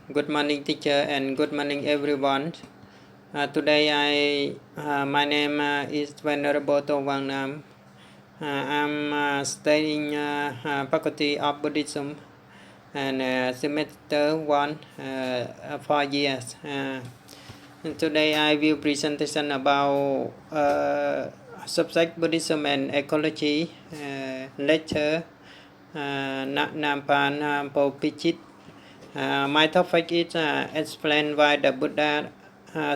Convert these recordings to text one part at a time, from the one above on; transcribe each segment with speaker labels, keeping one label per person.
Speaker 1: Good morning, teacher, and good morning, everyone. Today, my name is Venerable To Wang Nam. I'm studying Faculty of Buddhism and semester 1 4 years. And today, I will presentation about subject Buddhism and ecology lecture Nampan Popichit. My topic is explain why the Buddha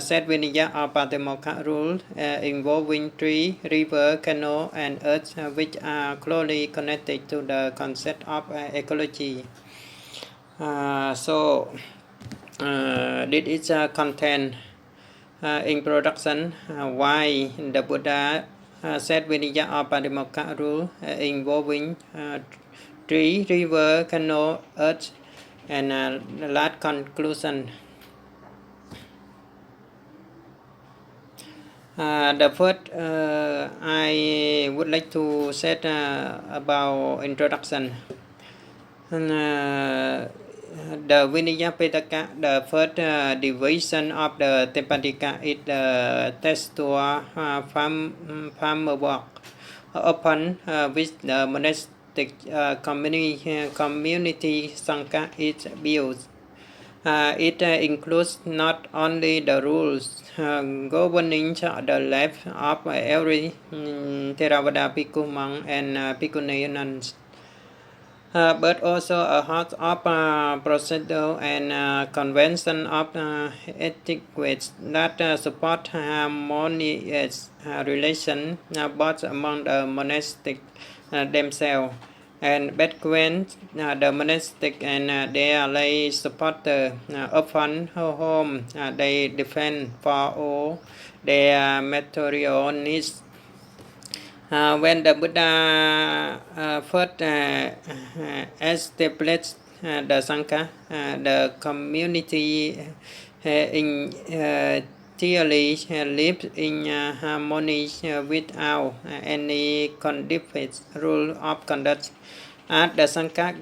Speaker 1: said Vinaya or Patimokkha rule involving tree, river, canal, and earth, which are closely connected to the concept of ecology. This is content introduction why the Buddha said Vinaya or Patimokkha rule involving tree, river, canal, earth, and the last conclusion. The first, I would like to say about introduction. The Vinaya Pitaka, the first division of the Tepatika is the textual framework upon which the monastic community Sangha is built. It includes not only the rules governing the life of every Theravada Bhikkhu monk and Bhikkhuni nuns, but also a host of procedure and convention of etiquette that support harmonious relation both among the monastic themselves and between the monastic and their lay supporter often whom they defend for all their material needs. When the Buddha first established the Sangha, the community entirely lived in harmony without any codified rule of conduct. As the Sangha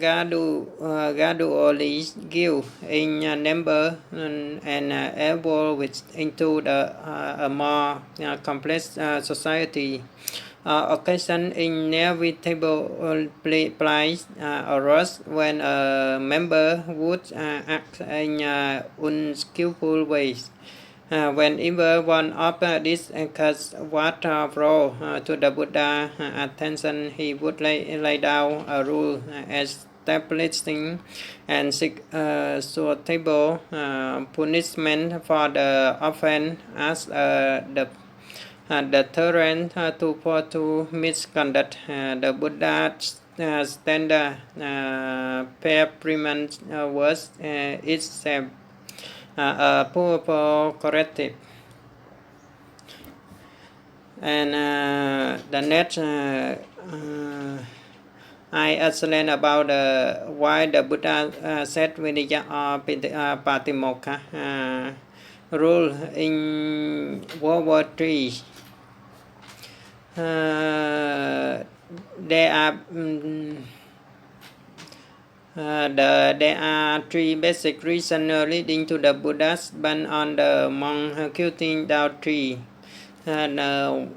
Speaker 1: gradually grew in number and evolved into a more complex society, occasion inevitably arose when a member would act in unskillful ways. Whenever one of these cases was brought to the Buddha attention, he would lay down a rule establishing and seek suitable punishment for the offense as the deterrent to misconduct. The Buddha's standard reprimand was itself a powerful corrective. And the next, I explain about why the Buddha said Vinaya or Patimokkha rule in World War III. There are three basic reasons leading to the Buddha's ban on the monk executing down tree. The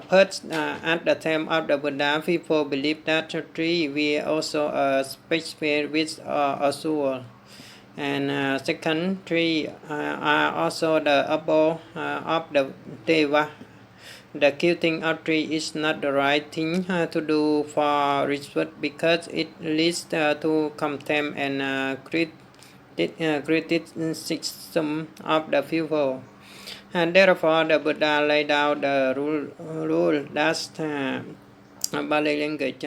Speaker 1: first, at the time of the Buddha, people believed that the tree were also a species with a soul. And second, trees are also the abode of the Deva. The killing of tree is not the right thing to do for respect because it leads to contempt and criticism of the people. And therefore, the Buddha laid out the rule that Bali language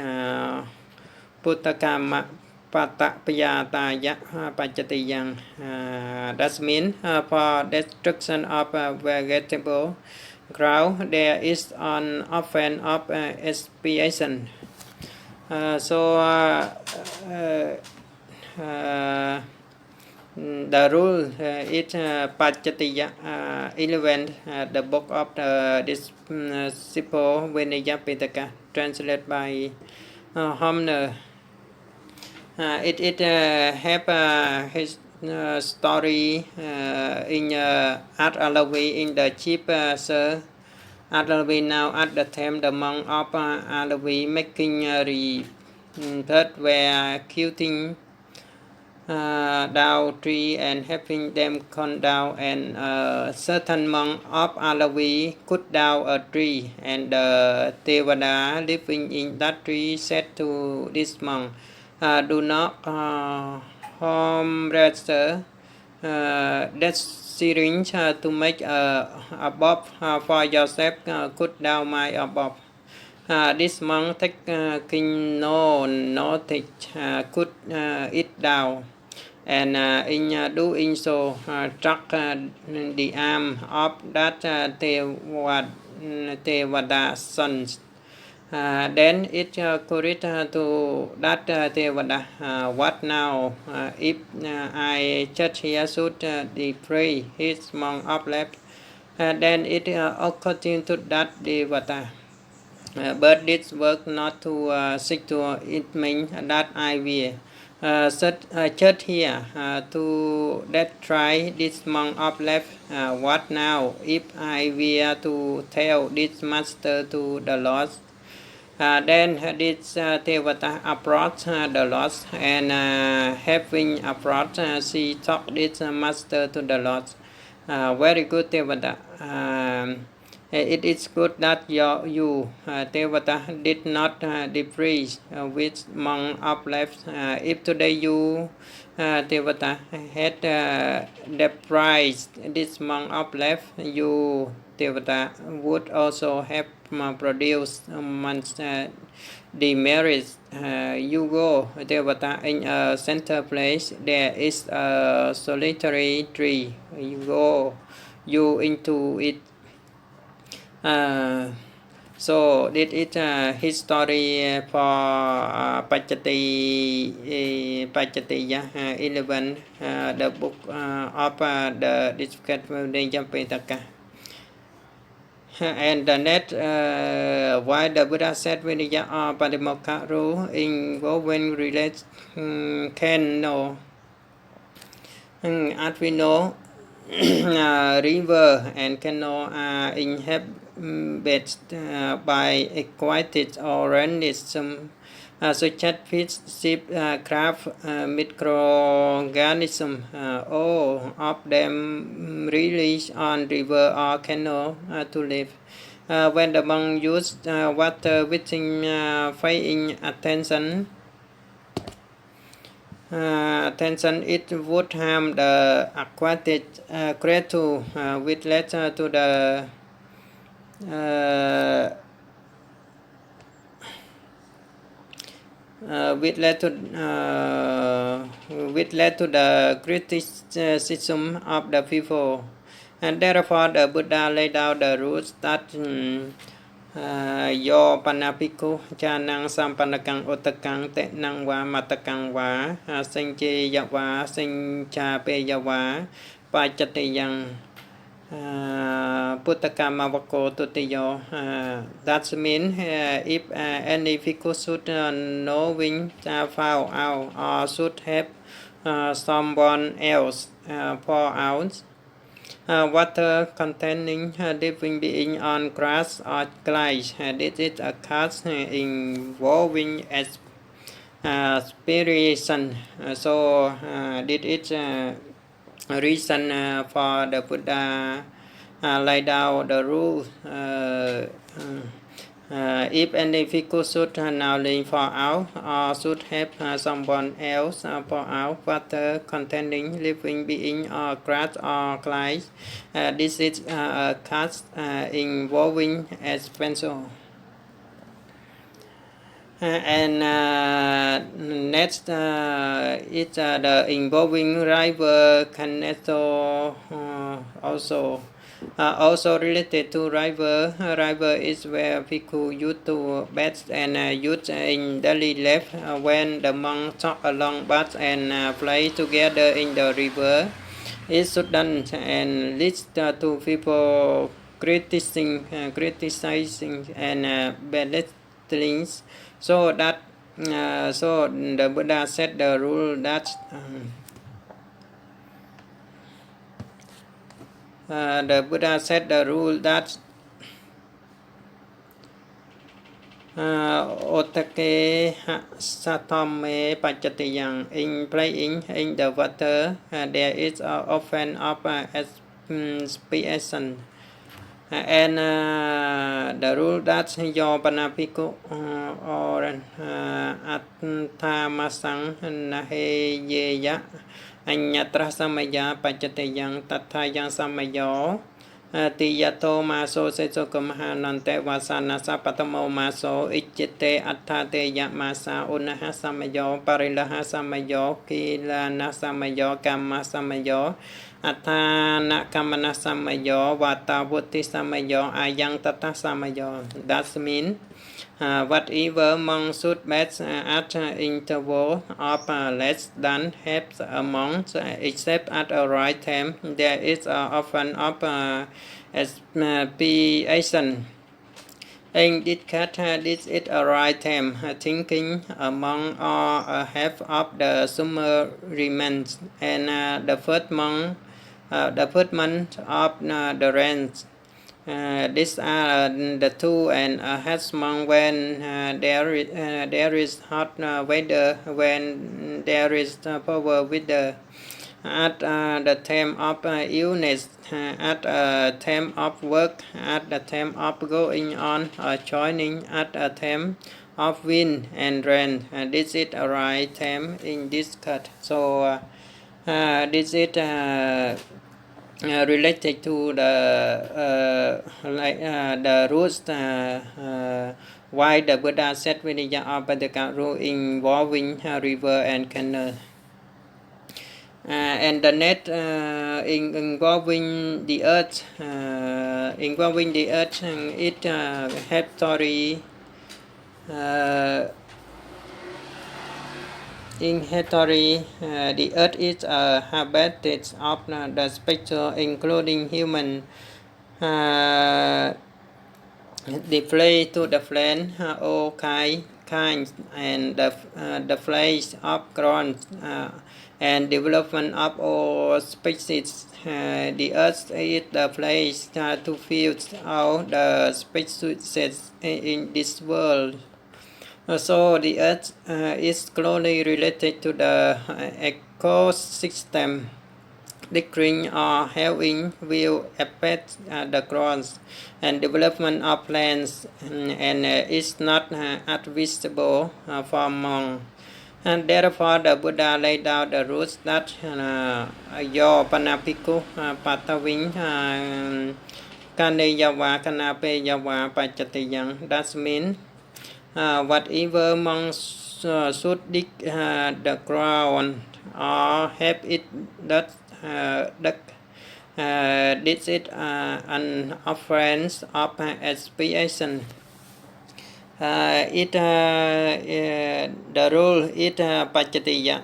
Speaker 1: Puttakama Patapayataya Pajatiyang. That means for destruction of vegetable ground, there is an offense of expiation. The rule is Pajatiya 11, the book of the disciple Vinaya Pitaka, translated by Homner. It have his story in at Alawi in the cheap sir. At Alawi now at the time the monk of Alawi making report were killing down tree and having them cut down, and certain monk of Alawi cut down a tree, and the Tevada living in that tree said to this monk, do not harm rather that syringe to make a bob for yourself, cut down my bob. This monk taking no notice, could it down, and in doing so struck the arm of that Tevada sons. Then it could to that Tevada, what now if I just here should defray his monk of left, then it occurred to that Tevada. But this work not to seek to it means that I will church here to that try this monk of left. What now if I were to tell this master to the Lord? Then this Tevata approached the Lord, and having approached, she talked this master to the Lord. Very good, Tevata. It is good that you Tevata, did not decrease which monk of left. If today you, Tevata, had deprived this monk of left, you, Tevata, would also have produced much demerits. You go, Tevata, in a center place, there is a solitary tree. You go into it. So this is his story for Pachatiya 11, the book of the description Jampetaka. And the next, why the Buddha said Vinaya or Padimokkha rule involving relate can know. As we know, river and canal are inhabited by aquatic organisms such as fish, ship, craft, microorganisms. All of them release on river or canal to live. When the monk used water within paying attention, it would harm the aquatic creature, which led to the criticism of the people, and therefore the Buddha laid out the rules that Yo Panapiku Chanang Sampanakang Otakang Tenang Wa Matakang Wa Singchi Yawa Singcha Peyawa Pachatiyang Putakama Wako Tutiyo. That means if any Piku should knowing found out or should have someone else pour out water containing living being on grass or clay. This is a case involving aspiration. So this is a reason for the Buddha lay down the rules. If any Bhikkhu should knowing for out or should have someone else pour out water containing living being or grass or clay, this is a case involving expansion. And next is the involving river Kaneto also related to river. River is where people used to bathe and use in daily life. When the monks talk along bath and play together in the river, it shouldn't and leads to people criticizing and belittling. So that So the Buddha set the rule that the Buddha set the rule that Otake Satome Pachatiyang in playing in the water there is often of expiation and the rule that your Panapiku or Atamasang Naheya Anyatra Samaya Pachatayang Tatayang Samayo Tiyato Maso Setsokamaha Nante Vasana Sapatamo Maso Ichite Atate Yamasa Unaha Samayo Parilaha Samayo Kilana Samayo Kama Samayo Atana Kamana Samayo Vatavuti Samayo Ayang Tata Samayo. That means whatever monk should bet at interval of less than half a month, except at a right time, there is often of expiation. In this case, this is a right time. Thinking among or half of the summer remains, and the first month of the rain. These are the 2.5 months when there is hot weather, when there is power weather, at the time of illness, at the time of work, at the time of going on or joining, at the time of wind and rain. This is a right time in this cut. So this is related to the rules why the Buddha said Vinaya Apadaka rule involving river and canal. And the net involving the earth, it have story in history. The earth is a habitat of the spectre, including human. Display to the plant all kinds and the place of growth and development of all species. The earth is the place to fill all the species in this world. So the earth is closely related to the ecosystem. Decreasing or having will affect the growth and development of plants and is not advisable for monks. And therefore the Buddha laid out the rules that Yo Panapiku Pataving Kaneyawa Kanapeyawa Pachatayang. That means whatever monks should dig the ground or have it that this is an offense of expiation. The rule is Pachatiya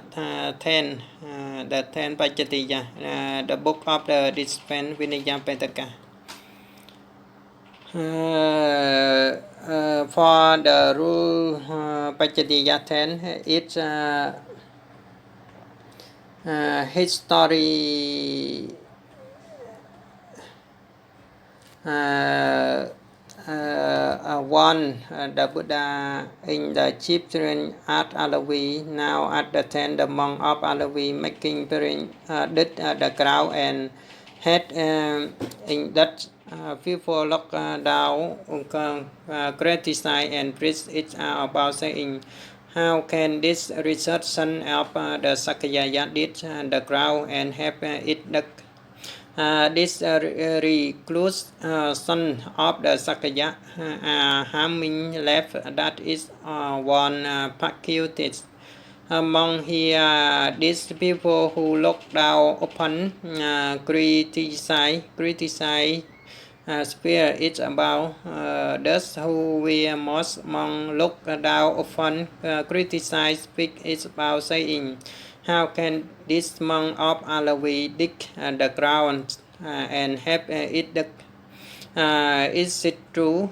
Speaker 1: 10, the 10 Pachatiya, the book of the Dispense Vinaya Petaka. For the rule Pachatiya 10, it's history one the Buddha in the chief train at Alavi. Now at the 10 the monk of Alavi making did the crowd and had in that people look down criticize and preach it about saying, how can this resurrection of the Sakya did the crowd and have it the this recluse son of the Sakya harming left that is one persecuted among here these people who look down upon criticize spear it about those who we most among look down upon criticize speak it about saying, how can this monk of Alavi dig the ground and have it Is it true,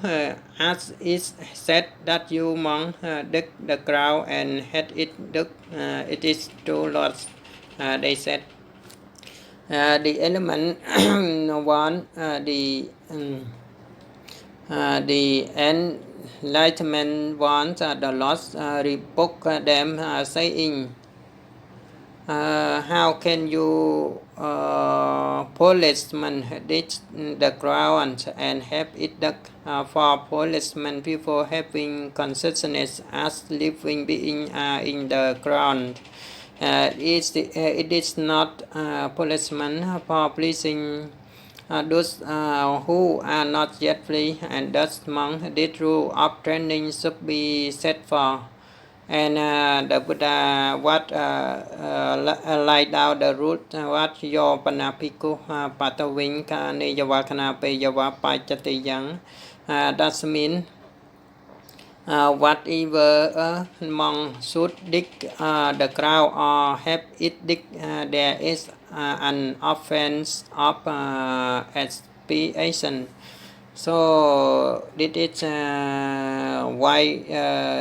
Speaker 1: as is said, that you monk dug the ground and had it dug? It is true, Lord. They said. The element one, the enlightenment ones, the Lord rebuked them, saying, how can you policeman dig the ground and have it dug? For policemen, people having consciousness as living beings in the ground. It is not policemen for pleasing those who are not yet free, and thus monk this rule of training should be set for. And the Buddha what laid out the root what yo panapiku patawing ka niyawakana pe yawa pachati that means whatever monk should dig the ground or have it dig, there is an offense of expiation. So this is why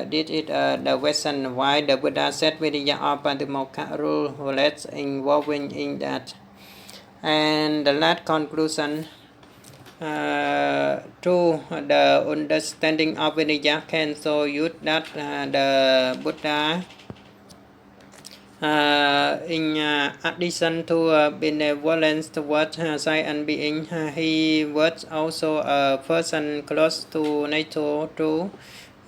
Speaker 1: this is the question why the Buddha said Viriya Patimokkha rule let's involving in that. And the last conclusion, through the understanding of Viriya can so use that the Buddha in addition to benevolence towards science being, he was also a person close to nature through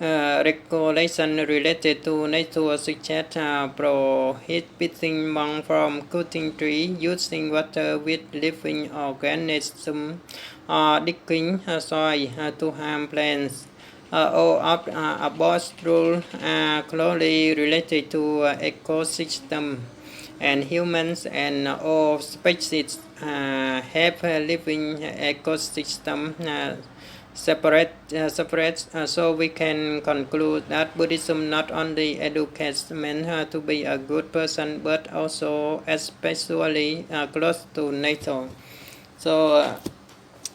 Speaker 1: regulation related to nature, such as prohibiting monks from cutting trees, using water with living organisms, or digging soil to harm plants. All of above rules are closely related to ecosystem, and humans and all species have a living ecosystem separate. So we can conclude that Buddhism not only educates men to be a good person, but also especially close to nature. So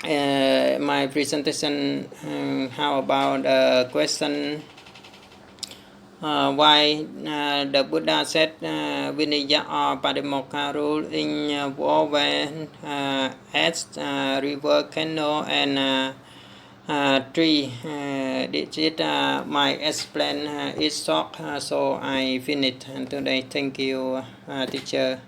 Speaker 1: my presentation, how about the question why the Buddha said Vinaya or Patimokkha rule in war when as river, canal and tree. This is my explain is short, so I finish today. Thank you, teacher.